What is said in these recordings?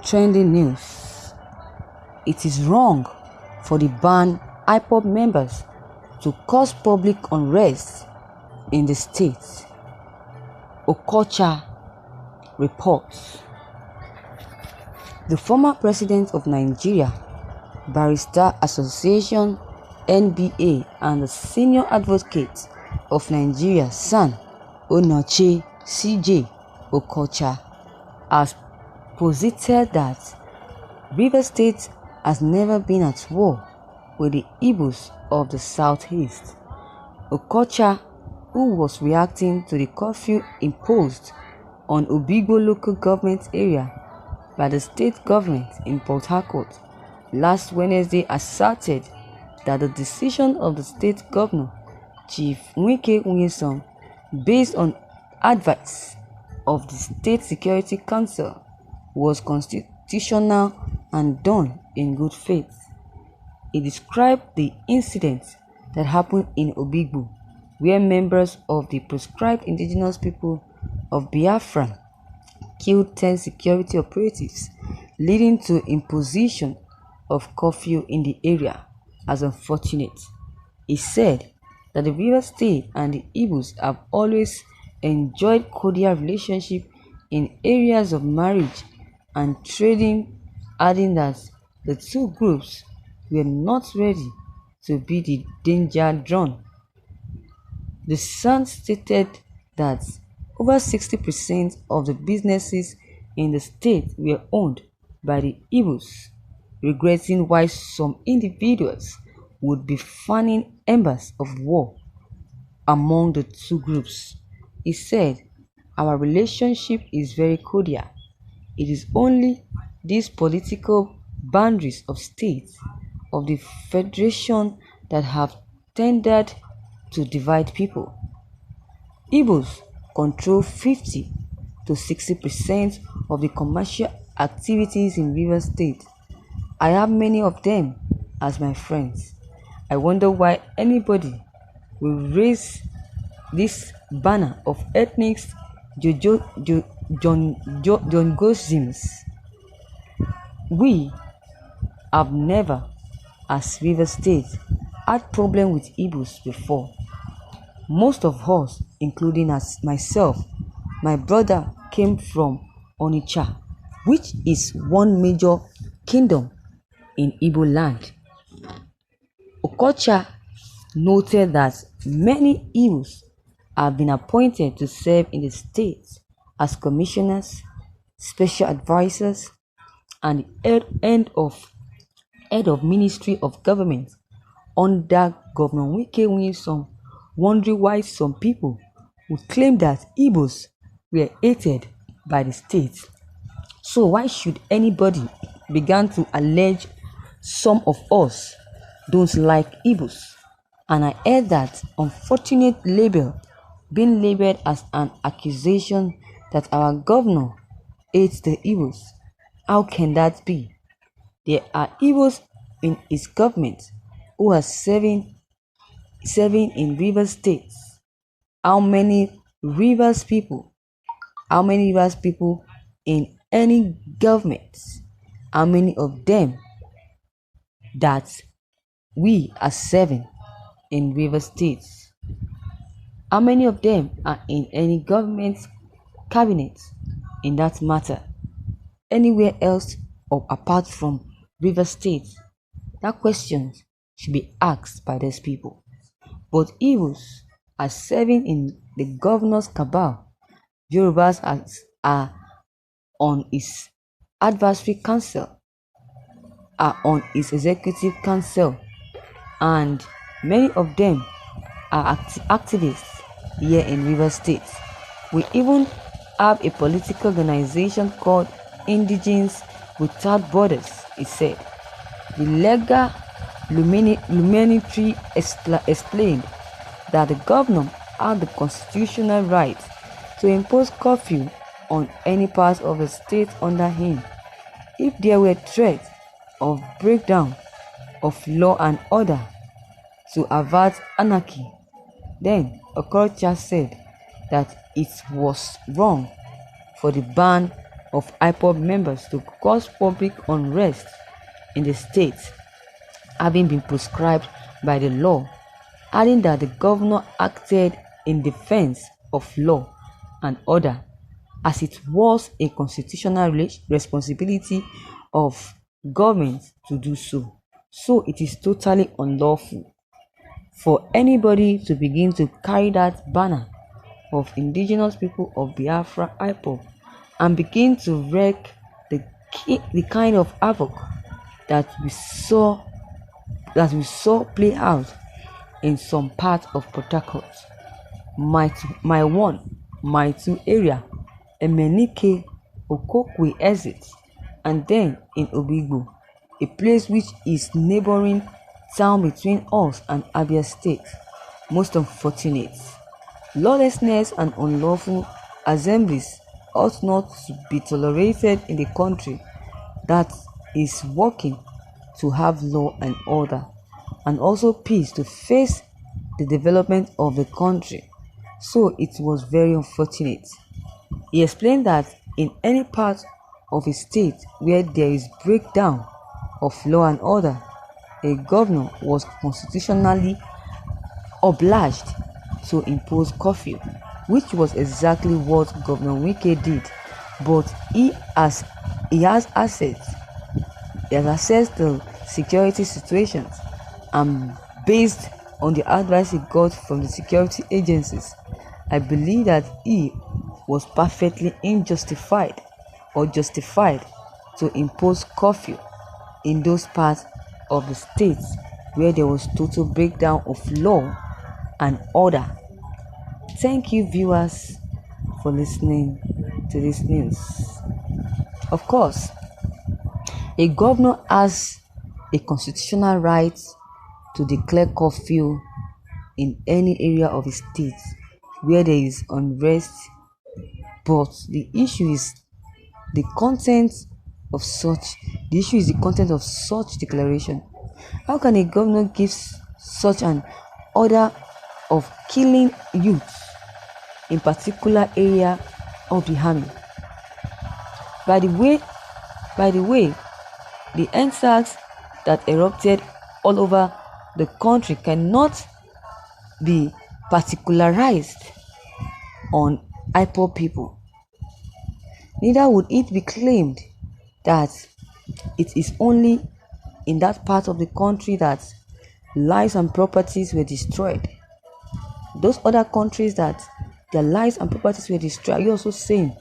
Trending news. It is wrong for the band Ipob members to cause public unrest in the state. Okocha reports. The former president of Nigeria, Barrister Association NBA, and the senior advocate of Nigeria, San Onoche CJ Okocha, has posited that Rivers State has never been at war with the Igbos of the southeast. Okocha, who was reacting to the curfew imposed on Obigbo local government area by the state government in Port Harcourt last Wednesday, asserted that the decision of the state governor, Chief Wike Unyesom, based on advice of the State Security Council, was constitutional and done in good faith. He described the incident that happened in Obigbo, where members of the proscribed indigenous people of Biafra killed 10 security operatives, leading to imposition of curfew in the area, as unfortunate. He said that the Rivers State and the Igbos have always enjoyed cordial relationship in areas of marriage and trading, adding that the two groups were not ready to be the danger drawn. The Sun stated that over 60% of the businesses in the state were owned by the Igbos, regretting why some individuals would be fanning embers of war among the two groups. He said, "Our relationship is very cordial. It is only these political boundaries of states of the Federation that have tended to divide people. Igbos control 50 to 60% of the commercial activities in Rivers State. I have many of them as my friends. I wonder why anybody will raise this banner of ethnic jongosisms. We have never, as Rivers State, had problem with Igbos before. Most of us, including as myself, my brother came from Onitsha, which is one major kingdom in Igbo land." Okocha noted that many Igbos have been appointed to serve in the state as commissioners, special advisors, and head of Ministry of Government under Governor Wike Unyesom, wondering why some people would claim that Igbos were hated by the state. So why should anybody begin to allege some of us don't like Igbos? And I heard that unfortunate label being labeled as an accusation that our governor hates the Igbos. How can that be? There are Igbos in his government who are serving in Rivers State. How many Rivers people in any government? How many of them that we are serving in Rivers State? How many of them are in any government cabinet in that matter? Anywhere else or apart from Rivers State? That question should be asked by these people. But Igbos are serving in the governor's cabal. Yorubas are on his advisory council, are on his executive council, and many of them are activists here in Rivers State. We even have a political organization called Indigenes Without Borders, he said. The legal luminary explained that the governor had the constitutional right to impose curfew on any part of the state under him if there were threats of breakdown of law and order to avert anarchy. Then Okocha said that it was wrong for the band of Ipob members to cause public unrest in the state, having been prescribed by the law, adding that the governor acted in defense of law and order, as it was a constitutional responsibility of government to do so. So it is totally unlawful for anybody to begin to carry that banner of indigenous people of Biafra Ipob and begin to wreak the kind of havoc that we saw play out in some part of Port Harcourt, my 1, my 2 area, Emenike, Okokwe exit, and then in Obigbo, a place which is neighboring town between us and Abia State. Most unfortunate. Lawlessness and unlawful assemblies ought not to be tolerated in the country that is working to have law and order, and also peace to face the development of the country. So it was very unfortunate. He explained that in any part of a state where there is breakdown of law and order, a governor was constitutionally obliged to impose curfew, which was exactly what Governor Wike did. But he has assessed the security situations, and based on the advice he got from the security agencies, I believe that he was perfectly justified to impose curfew in those parts of the states where there was total breakdown of law and order. Thank you, viewers, for listening to this news. Of course, a governor has a constitutional right to declare curfew in any area of a state where there is unrest, but the issue is the content of such declaration. How can a governor give such an order of killing youth in particular area of the army? By the way, the NSAS that erupted all over the country cannot be particularized on Ipob people. Neither would it be claimed that it is only in that part of the country that lives and properties were destroyed. Those other countries that their lives and properties were destroyed, are you also saying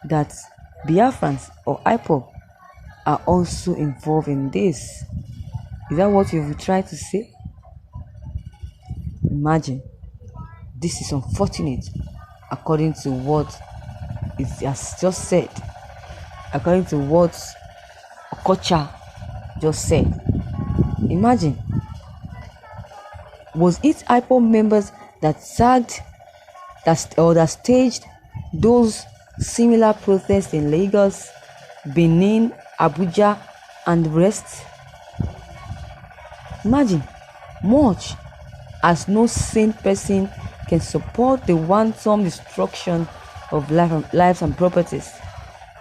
that Biafrans or Ipob are also involved in this? Is that what you tried to say? Imagine. This is unfortunate according to what it has just said, according to what Okocha just said. Imagine. Was it Ipob members that staged those similar protests in Lagos, Benin, Abuja, and the rest? Imagine. Much as no sane person can support the wanton destruction of lives and properties,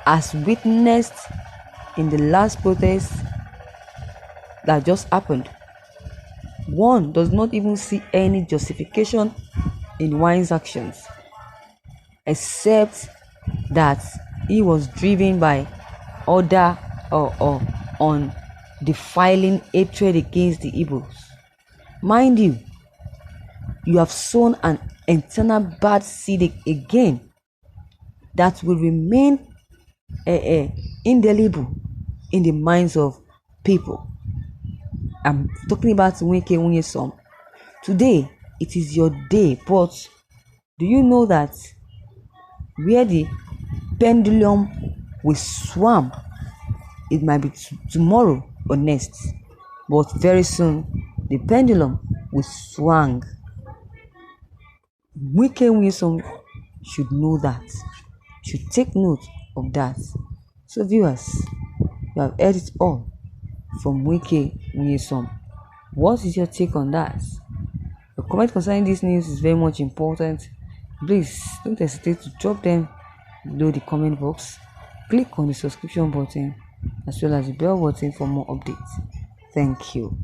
as witnessed in the last protest that just happened. One does not even see any justification in Wine's actions, except that he was driven by order or on defiling hatred against the Igbos. Mind you, you have sown an internal bad seed again that will remain indelible in the minds of people. I'm talking about Wike Unyesom. Today, it is your day, but do you know that where the pendulum will swam, it might be tomorrow or next, but very soon the pendulum will swing. Wike Unyesom should know that, should take note of that. So viewers, you have heard it all from Wike Unyesom. What is your take on that? Your comment concerning this news is very much important. Please don't hesitate to drop them below the comment box. click on the subscription button as well as the bell button for more updates. Thank you.